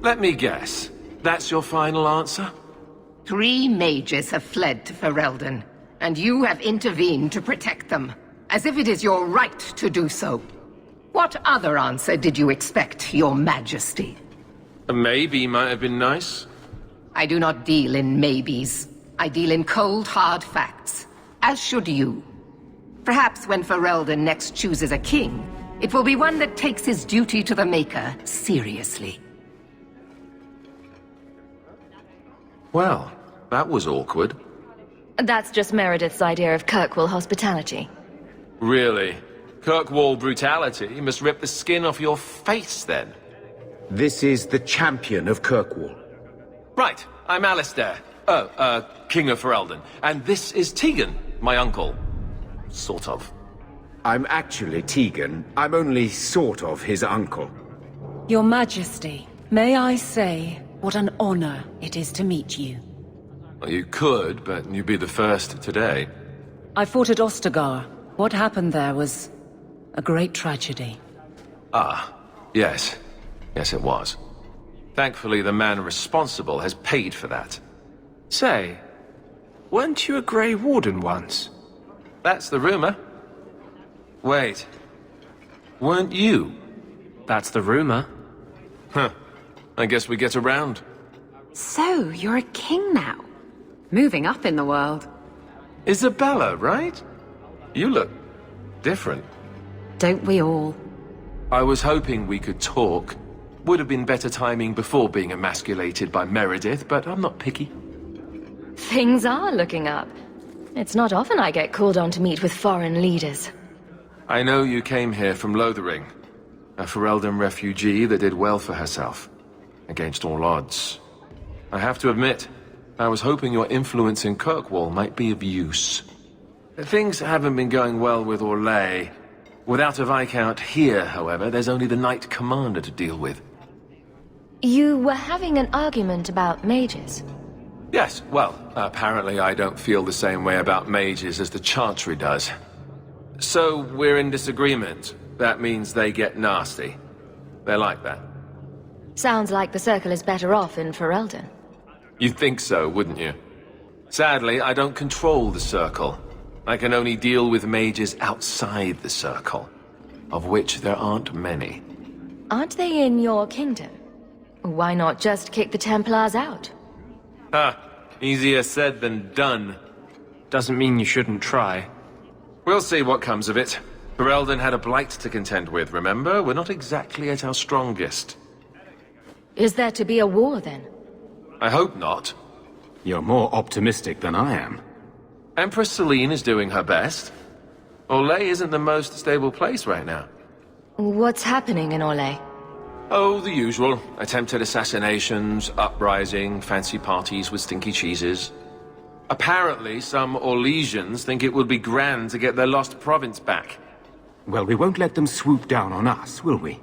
Let me guess. That's your final answer? 3 mages have fled to Ferelden, and you have intervened to protect them, as if it is your right to do so. What other answer did you expect, your majesty? A maybe might have been nice. I do not deal in maybes. I deal in cold, hard facts, as should you. Perhaps when Ferelden next chooses a king, it will be one that takes his duty to the Maker seriously. Well, that was awkward. That's just Meredith's idea of Kirkwall hospitality. Really? Kirkwall brutality must rip the skin off your face, then. This is the champion of Kirkwall. Right, I'm Alistair. King of Ferelden. And this is Tegan, my uncle. Sort of. I'm actually Tegan. I'm only sort of his uncle. Your Majesty, may I say what an honor it is to meet you. Well, you could, but you'd be the first today. I fought at Ostergar. What happened there was a great tragedy. Ah, yes. Yes, it was. Thankfully, the man responsible has paid for that. Say, weren't you a Grey Warden once? That's the rumor. Wait. Weren't you? That's the rumor. Huh. I guess we get around. So, you're a king now. Moving up in the world. Isabella, right? You look different. Don't we all? I was hoping we could talk. Would have been better timing before being emasculated by Meredith, but I'm not picky. Things are looking up. It's not often I get called on to meet with foreign leaders. I know you came here from Lothering, a Ferelden refugee that did well for herself, against all odds. I have to admit, I was hoping your influence in Kirkwall might be of use. Things haven't been going well with Orlais. Without a Viscount here, however, there's only the Knight Commander to deal with. You were having an argument about mages? Yes, well, apparently I don't feel the same way about mages as the Chantry does. So, we're in disagreement. That means they get nasty. They're like that. Sounds like the Circle is better off in Ferelden. You'd think so, wouldn't you? Sadly, I don't control the Circle. I can only deal with mages outside the Circle, of which there aren't many. Aren't they in your kingdom? Why not just kick the Templars out? Ah, easier said than done. Doesn't mean you shouldn't try. We'll see what comes of it. Ferelden had a blight to contend with, remember? We're not exactly at our strongest. Is there to be a war, then? I hope not. You're more optimistic than I am. Empress Celine is doing her best. Orlais isn't the most stable place right now. What's happening in Orlais? Oh, the usual. Attempted assassinations, uprising, fancy parties with stinky cheeses. Apparently, some Orlesians think it would be grand to get their lost province back. Well, we won't let them swoop down on us, will we?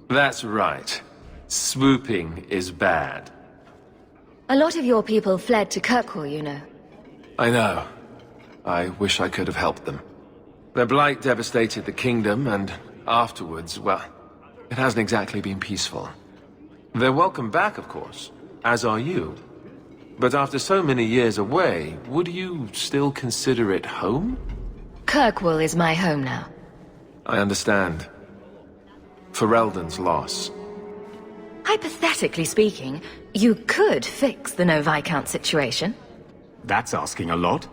That's right. Swooping is bad. A lot of your people fled to Kirkwall, you know. I know. I wish I could have helped them. Their blight devastated the kingdom, and afterwards, well, it hasn't exactly been peaceful. They're welcome back, of course, as are you. But after so many years away, would you still consider it home? Kirkwall is my home now. I understand. Ferelden's loss. Hypothetically speaking, you could fix the no Viscount situation. That's asking a lot.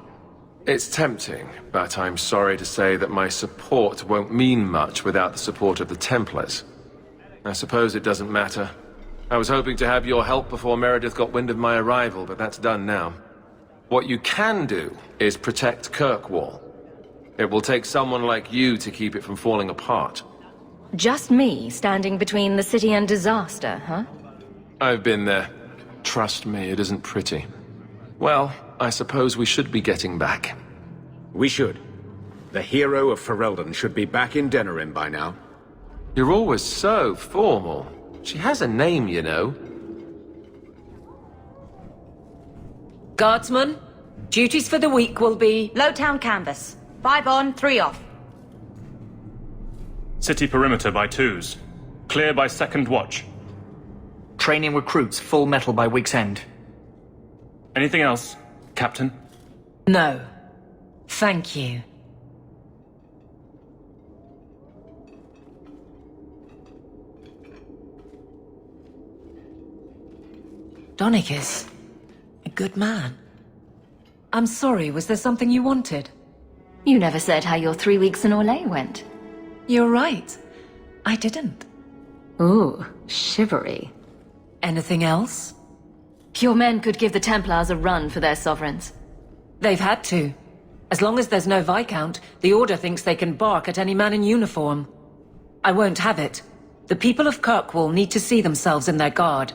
It's tempting, but I'm sorry to say that my support won't mean much without the support of the Templars. I suppose it doesn't matter. I was hoping to have your help before Meredith got wind of my arrival, but that's done now. What you can do is protect Kirkwall. It will take someone like you to keep it from falling apart. Just me standing between the city and disaster, huh? I've been there. Trust me, it isn't pretty. Well, I suppose we should be getting back. We should. The hero of Ferelden should be back in Denerim by now. You're always so formal. She has a name, you know. Guardsmen, duties for the week will be... Low town canvas. 5 on, 3 off. City perimeter by 2s. Clear by second watch. Training recruits full metal by week's end. Anything else, Captain? No. Thank you. Donick is a good man. I'm sorry, was there something you wanted? You never said how your 3 weeks in Orlais went. You're right. I didn't. Ooh, shivery. Anything else? Your men could give the Templars a run for their sovereigns. They've had to. As long as there's no Viscount, the Order thinks they can bark at any man in uniform. I won't have it. The people of Kirkwall need to see themselves in their guard.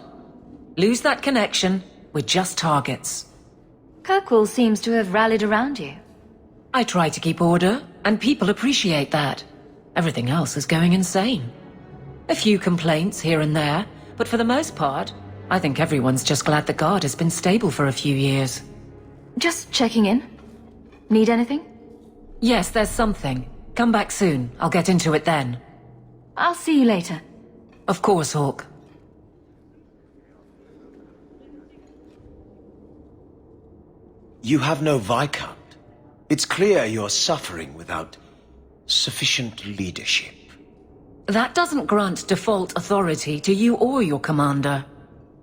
Lose that connection, we're just targets. Kirkwall seems to have rallied around you. I try to keep order, and people appreciate that. Everything else is going insane. A few complaints here and there, but for the most part, I think everyone's just glad the guard has been stable for a few years. Just checking in. Need anything? Yes, there's something. Come back soon. I'll get into it then. I'll see you later. Of course, Hawk. You have no Viscount. It's clear you're suffering without sufficient leadership. That doesn't grant default authority to you or your commander.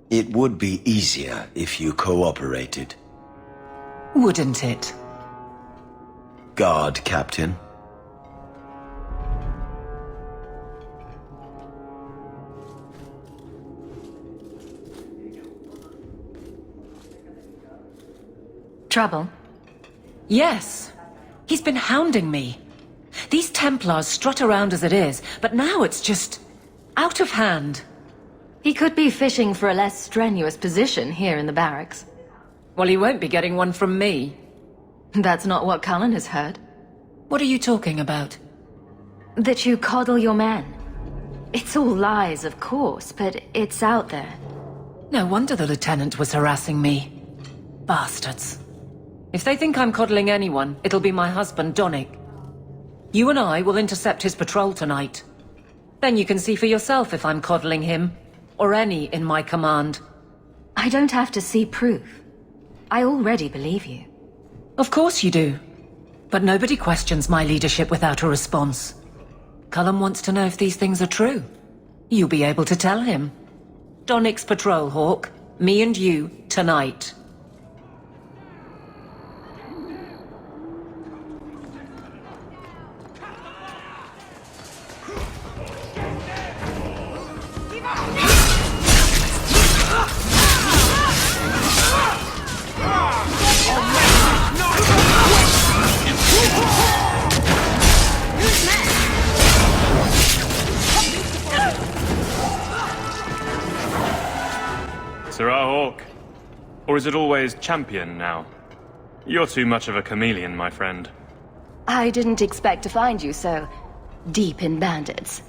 It would be easier if you cooperated. Wouldn't it? Guard, Captain. Trouble? Yes. He's been hounding me. These Templars strut around as it is, but now it's just out of hand. He could be fishing for a less strenuous position here in the barracks. Well, he won't be getting one from me. That's not what Cullen has heard. What are you talking about? That you coddle your men. It's all lies, of course, but it's out there. No wonder the Lieutenant was harassing me. Bastards. If they think I'm coddling anyone, it'll be my husband, Donick. You and I will intercept his patrol tonight. Then you can see for yourself if I'm coddling him, or any in my command. I don't have to see proof. I already believe you. Of course you do. But nobody questions my leadership without a response. Cullen wants to know if these things are true. You'll be able to tell him. Donick's patrol, Hawk. Me and you, tonight. Sirrah Hawk. Or is it always champion now? You're too much of a chameleon, my friend. I didn't expect to find you so deep in bandits.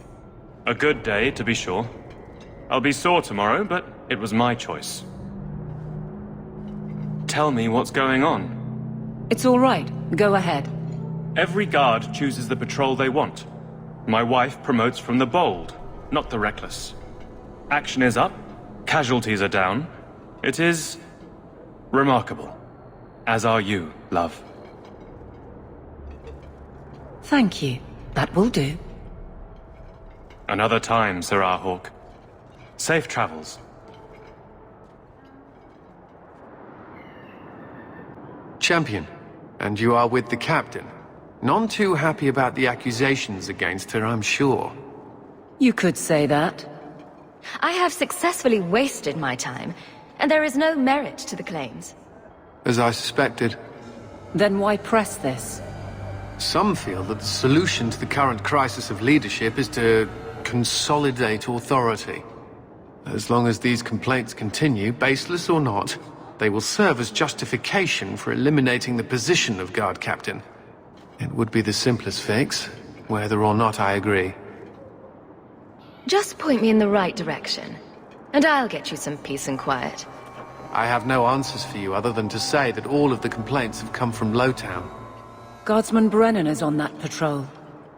A good day, to be sure. I'll be sore tomorrow, but it was my choice. Tell me what's going on. It's all right. Go ahead. Every guard chooses the patrol they want. My wife promotes from the bold, not the reckless. Action is up, casualties are down. It is remarkable. As are you, love. Thank you. That will do. Another time, Sirrah Hawk. Safe travels. Champion, and you are with the captain. None too happy about the accusations against her, I'm sure. You could say that. I have successfully wasted my time, and there is no merit to the claims. As I suspected. Then why press this? Some feel that the solution to the current crisis of leadership is to consolidate authority. As long as these complaints continue, baseless or not, they will serve as justification for eliminating the position of guard captain. It would be the simplest fix, whether or not I agree. Just point me in the right direction, and I'll get you some peace and quiet. I have no answers for you other than to say that all of the complaints have come from Lowtown. Guardsman Brennan is on that patrol.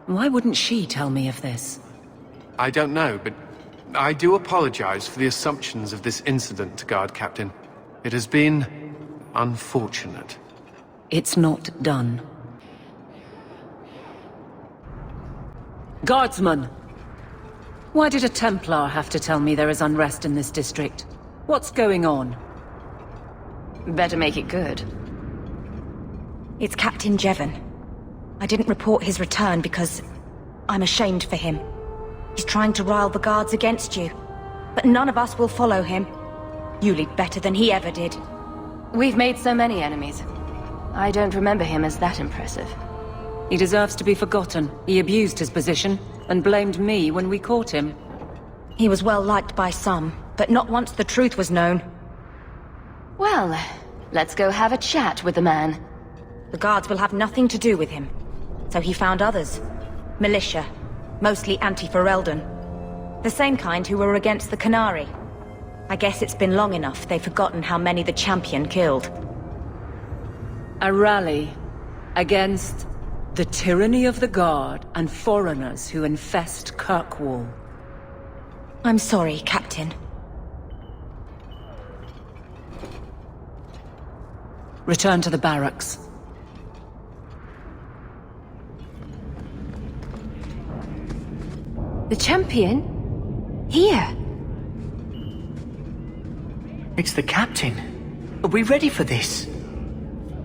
Why wouldn't she tell me of this? I don't know, but I do apologize for the assumptions of this incident, Guard Captain. It has been unfortunate. It's not done. Guardsman! Why did a Templar have to tell me there is unrest in this district? What's going on? Better make it good. It's Captain Jevon. I didn't report his return because I'm ashamed for him. He's trying to rile the guards against you. But none of us will follow him. You lead better than he ever did. We've made so many enemies. I don't remember him as that impressive. He deserves to be forgotten. He abused his position and blamed me when we caught him. He was well liked by some, but not once the truth was known. Well, let's go have a chat with the man. The guards will have nothing to do with him. So he found others. Militia. Mostly anti-Ferelden. The same kind who were against the Canary. I guess it's been long enough they've forgotten how many the Champion killed. A rally against the tyranny of the Guard and foreigners who infest Kirkwall. I'm sorry, Captain. Return to the barracks. The Champion? Here? It's the Captain. Are we ready for this?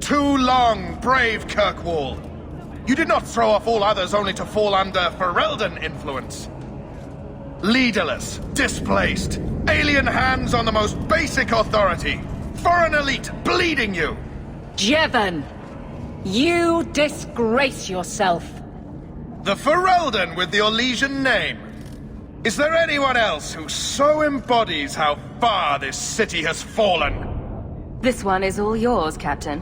Too long, brave Kirkwall. You did not throw off all others only to fall under Ferelden influence. Leaderless, displaced, alien hands on the most basic authority, foreign elite bleeding you. Jevon! You disgrace yourself! The Ferelden with the Orlesian name. Is there anyone else who so embodies how far this city has fallen? This one is all yours, Captain.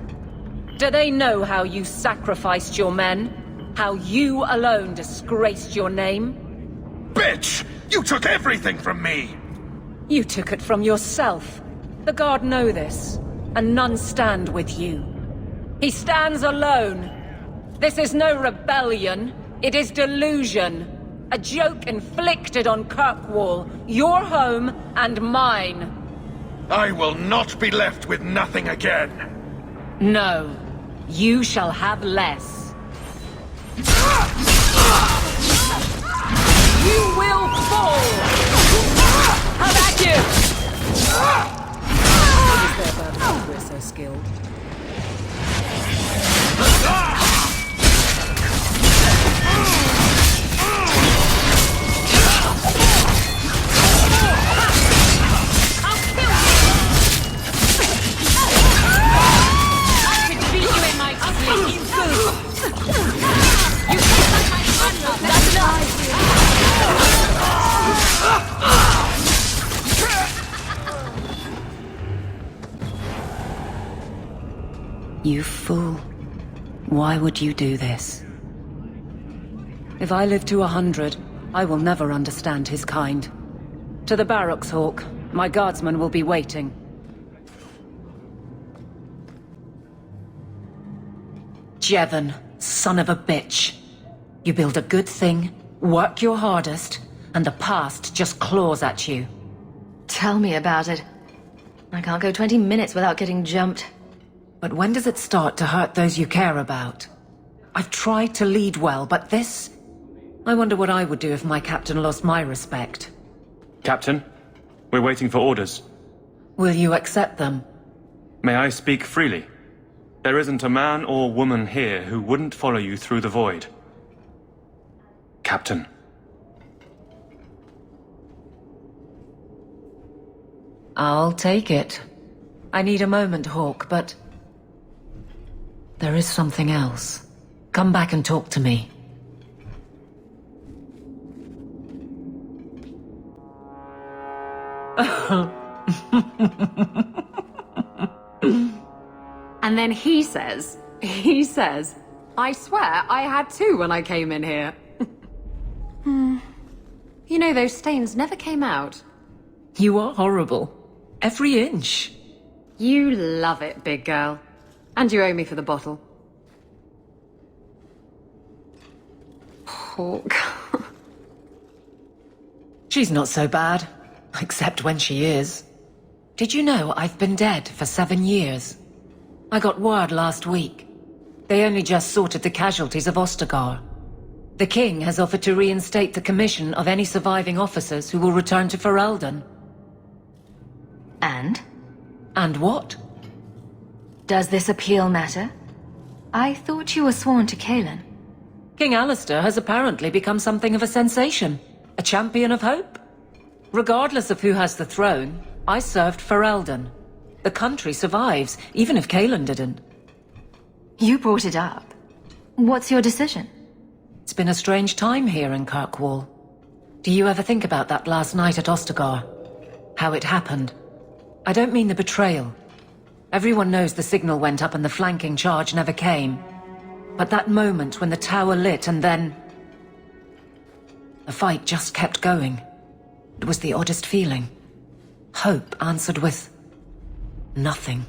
Do they know how you sacrificed your men? How you alone disgraced your name? Bitch! You took everything from me! You took it from yourself. The Guard know this, and none stand with you. He stands alone. This is no rebellion. It is delusion. A joke inflicted on Kirkwall, your home and mine. I will not be left with nothing again. No. You shall have less. You will fall! How about you? What is there about us we're so skilled? You fool. Why would you do this? If I live to 100, I will never understand his kind. To the barracks, Hawk. My guardsmen will be waiting. Jevon, son of a bitch. You build a good thing, work your hardest, and the past just claws at you. Tell me about it. I can't go 20 minutes without getting jumped. But when does it start to hurt those you care about? I've tried to lead well, but this... I wonder what I would do if my captain lost my respect. Captain, we're waiting for orders. Will you accept them? May I speak freely? There isn't a man or woman here who wouldn't follow you through the void. Captain. I'll take it. I need a moment, Hawk, but... there is something else. Come back and talk to me. And then he says, I swear I had two when I came in here. You know, those stains never came out. You are horrible. Every inch. You love it, big girl. And you owe me for the bottle. Hawk. She's not so bad. Except when she is. Did you know I've been dead for 7 years? I got word last week. They only just sorted the casualties of Ostagar. The king has offered to reinstate the commission of any surviving officers who will return to Ferelden. And? And what? Does this appeal matter? I thought you were sworn to Kaelin. King Allister has apparently become something of a sensation. A champion of hope. Regardless of who has the throne, I served Ferelden. The country survives, even if Kaelin didn't. You brought it up. What's your decision? It's been a strange time here in Kirkwall. Do you ever think about that last night at Ostagar? How it happened? I don't mean the betrayal. Everyone knows the signal went up and the flanking charge never came. But that moment when the tower lit and then... the fight just kept going. It was the oddest feeling. Hope answered with... nothing.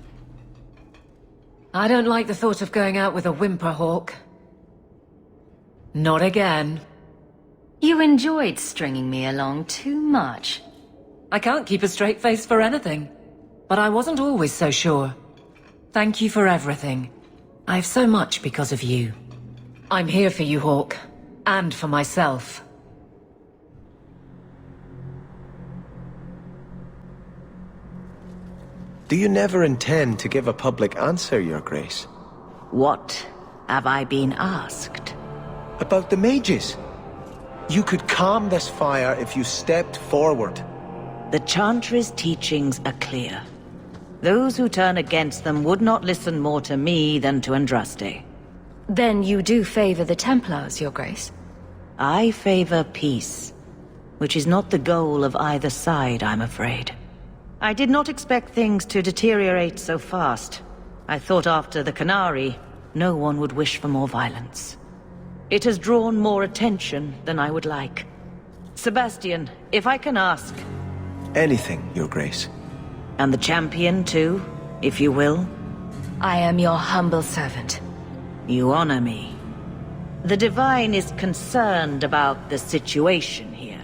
I don't like the thought of going out with a whimper, Hawk. Not again. You enjoyed stringing me along too much. I can't keep a straight face for anything. But I wasn't always so sure. Thank you for everything. I've so much because of you. I'm here for you, Hawk. And for myself. Do you never intend to give a public answer, Your Grace? What have I been asked? About the mages. You could calm this fire if you stepped forward. The Chantry's teachings are clear. Those who turn against them would not listen more to me than to Andraste. Then you do favor the Templars, Your Grace? I favor peace, which is not the goal of either side, I'm afraid. I did not expect things to deteriorate so fast. I thought after the Canary, no one would wish for more violence. It has drawn more attention than I would like. Sebastian, if I can ask... Anything, Your Grace. And the champion, too, if you will? I am your humble servant. You honor me. The Divine is concerned about the situation here.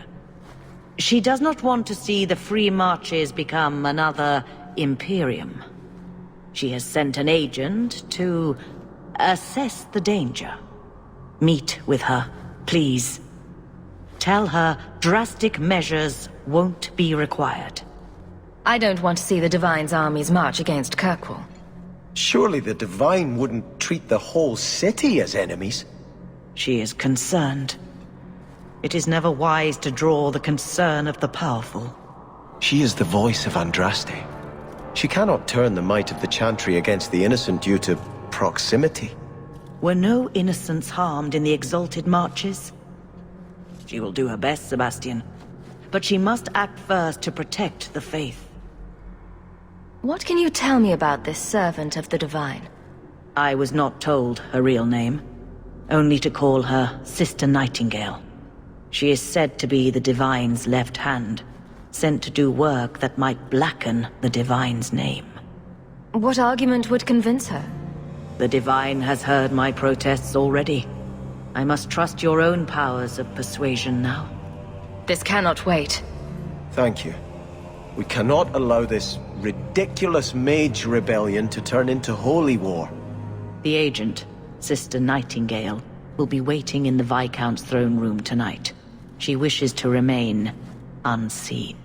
She does not want to see the Free Marches become another Imperium. She has sent an agent to assess the danger. Meet with her, please. Tell her drastic measures won't be required. I don't want to see the Divine's armies march against Kirkwall. Surely the Divine wouldn't treat the whole city as enemies. She is concerned. It is never wise to draw the concern of the powerful. She is the voice of Andraste. She cannot turn the might of the Chantry against the innocent due to proximity. Were no innocents harmed in the exalted marches? She will do her best, Sebastian. But she must act first to protect the faith. What can you tell me about this servant of the Divine? I was not told her real name. Only to call her Sister Nightingale. She is said to be the Divine's left hand, sent to do work that might blacken the Divine's name. What argument would convince her? The Divine has heard my protests already. I must trust your own powers of persuasion now. This cannot wait. Thank you. We cannot allow this ridiculous mage rebellion to turn into holy war. The agent, Sister Nightingale, will be waiting in the Viscount's throne room tonight. She wishes to remain unseen.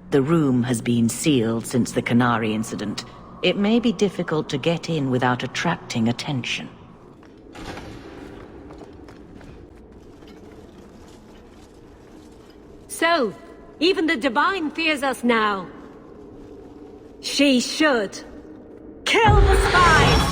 The room has been sealed since the Canary incident. It may be difficult to get in without attracting attention. So, even the Divine fears us now. She should. Kill the spies!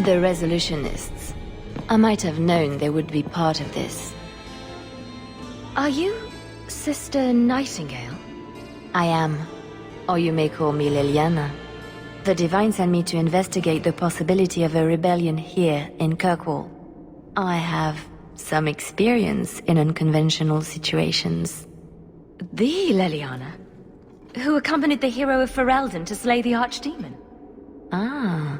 The resolutionists. I might have known they would be part of this. Are you Sister Nightingale? I am. Or you may call me Liliana. The Divine sent me to investigate the possibility of a rebellion here in Kirkwall. I have some experience in unconventional situations. The Liliana? Who accompanied the hero of Ferelden to slay the Archdemon? Ah.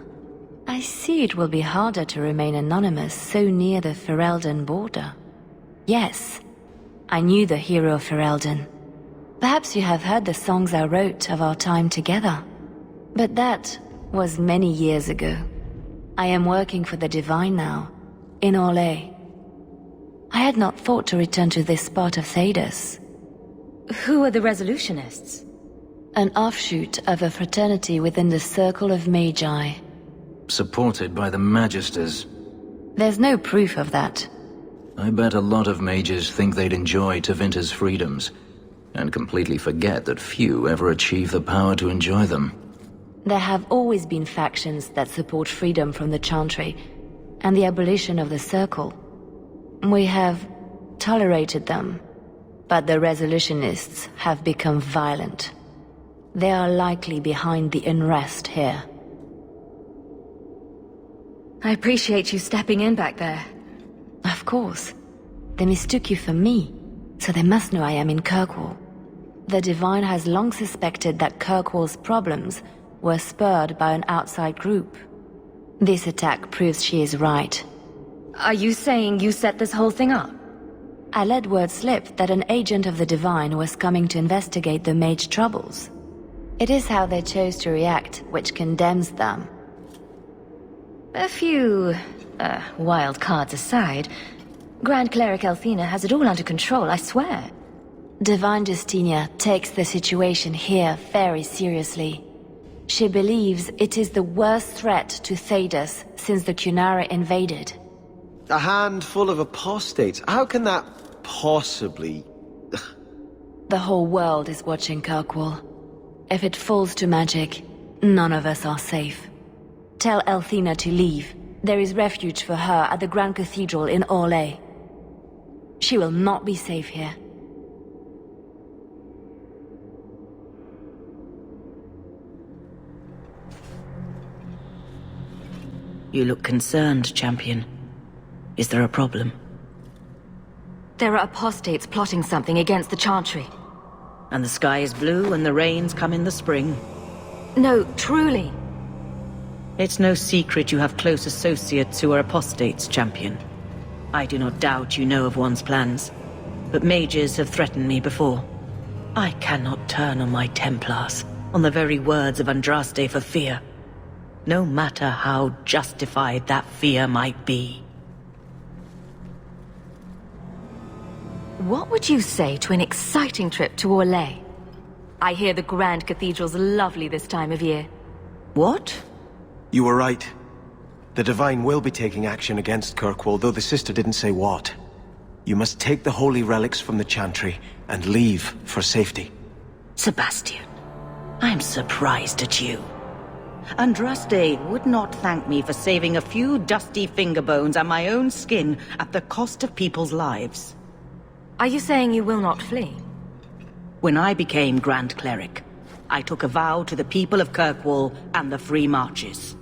I see it will be harder to remain anonymous so near the Ferelden border. Yes, I knew the hero of Ferelden. Perhaps you have heard the songs I wrote of our time together. But that was many years ago. I am working for the Divine now, in Orlais. I had not thought to return to this part of Thedas. Who are the Resolutionists? An offshoot of a fraternity within the Circle of Magi. Supported by the Magisters. There's no proof of that. I bet a lot of mages think they'd enjoy Tevinter's freedoms, and completely forget that few ever achieve the power to enjoy them. There have always been factions that support freedom from the Chantry, and the abolition of the Circle. We have tolerated them, but the Resolutionists have become violent. They are likely behind the unrest here. I appreciate you stepping in back there. Of course. They mistook you for me, so they must know I am in Kirkwall. The Divine has long suspected that Kirkwall's problems were spurred by an outside group. This attack proves she is right. Are you saying you set this whole thing up? I let word slip that an agent of the Divine was coming to investigate the mage troubles. It is how they chose to react which condemns them. A few, wild cards aside, Grand Cleric Althena has it all under control, I swear. Divine Justinia takes the situation here very seriously. She believes it is the worst threat to Thedas since the Cunara invaded. A handful of apostates? How can that possibly... The whole world is watching Kirkwall. If it falls to magic, none of us are safe. Tell Althena to leave. There is refuge for her at the Grand Cathedral in Orlais. She will not be safe here. You look concerned, Champion. Is there a problem? There are apostates plotting something against the Chantry. And the sky is blue and the rains come in the spring. No, truly. It's no secret you have close associates who are apostates, Champion. I do not doubt you know of one's plans, but mages have threatened me before. I cannot turn on my Templars, on the very words of Andraste for fear, no matter how justified that fear might be. What would you say to an exciting trip to Orlais? I hear the Grand Cathedral's lovely this time of year. What? You were right. The Divine will be taking action against Kirkwall, though the sister didn't say what. You must take the holy relics from the Chantry and leave for safety. Sebastien, I'm surprised at you. Andraste would not thank me for saving a few dusty finger bones and my own skin at the cost of people's lives. Are you saying you will not flee? When I became Grand Cleric, I took a vow to the people of Kirkwall and the Free Marches.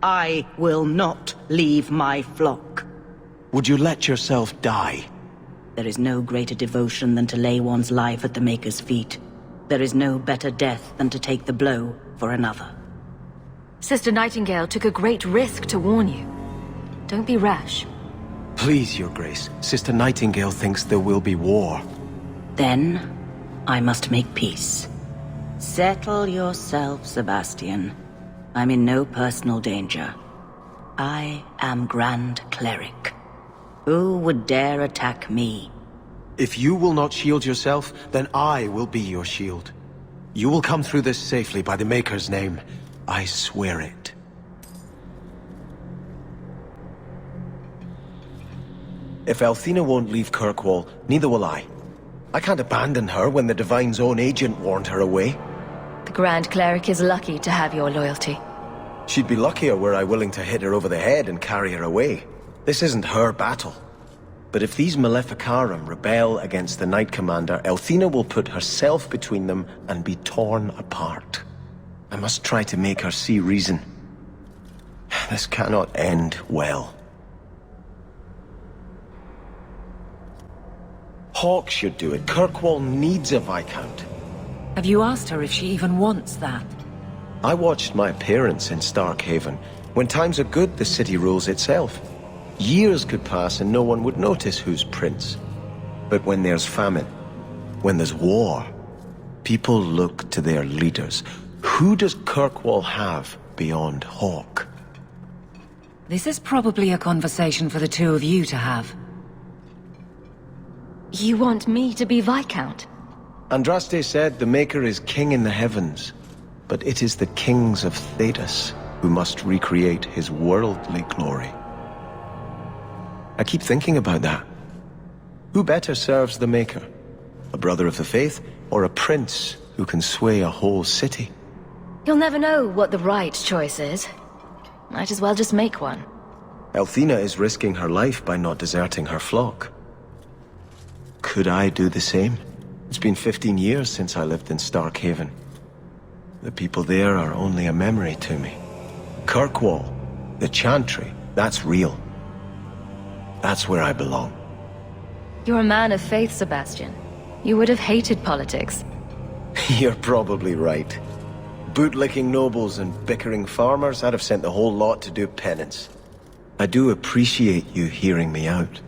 I will not leave my flock. Would you let yourself die? There is no greater devotion than to lay one's life at the Maker's feet. There is no better death than to take the blow for another. Sister Nightingale took a great risk to warn you. Don't be rash. Please, Your Grace. Sister Nightingale thinks there will be war. Then, I must make peace. Settle yourself, Sebastien. I'm in no personal danger. I am Grand Cleric. Who would dare attack me? If you will not shield yourself, then I will be your shield. You will come through this safely by the Maker's name. I swear it. If Althena won't leave Kirkwall, neither will I. I can't abandon her when the Divine's own agent warned her away. The Grand Cleric is lucky to have your loyalty. She'd be luckier were I willing to hit her over the head and carry her away. This isn't her battle. But if these Maleficarum rebel against the Knight Commander, Elthina will put herself between them and be torn apart. I must try to make her see reason. This cannot end well. Hawk should do it. Kirkwall needs a Viscount. Have you asked her if she even wants that? I watched my parents in Starkhaven. When times are good, the city rules itself. Years could pass and no one would notice who's prince. But when there's famine, when there's war, people look to their leaders. Who does Kirkwall have beyond Hawk? This is probably a conversation for the two of you to have. You want me to be Viscount? Andraste said the Maker is king in the heavens, but it is the kings of Thedas who must recreate his worldly glory. I keep thinking about that. Who better serves the Maker? A brother of the faith, or a prince who can sway a whole city? You'll never know what the right choice is. Might as well just make one. Elthina is risking her life by not deserting her flock. Could I do the same? It's been 15 years since I lived in Starkhaven. The people there are only a memory to me. Kirkwall, the Chantry, that's real. That's where I belong. You're a man of faith, Sebastian. You would have hated politics. You're probably right. Bootlicking nobles and bickering farmers, I'd have sent the whole lot to do penance. I do appreciate you hearing me out.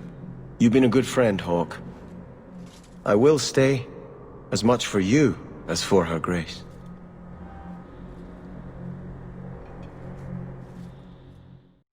You've been a good friend, Hawk. I will stay, as much for you as for her grace.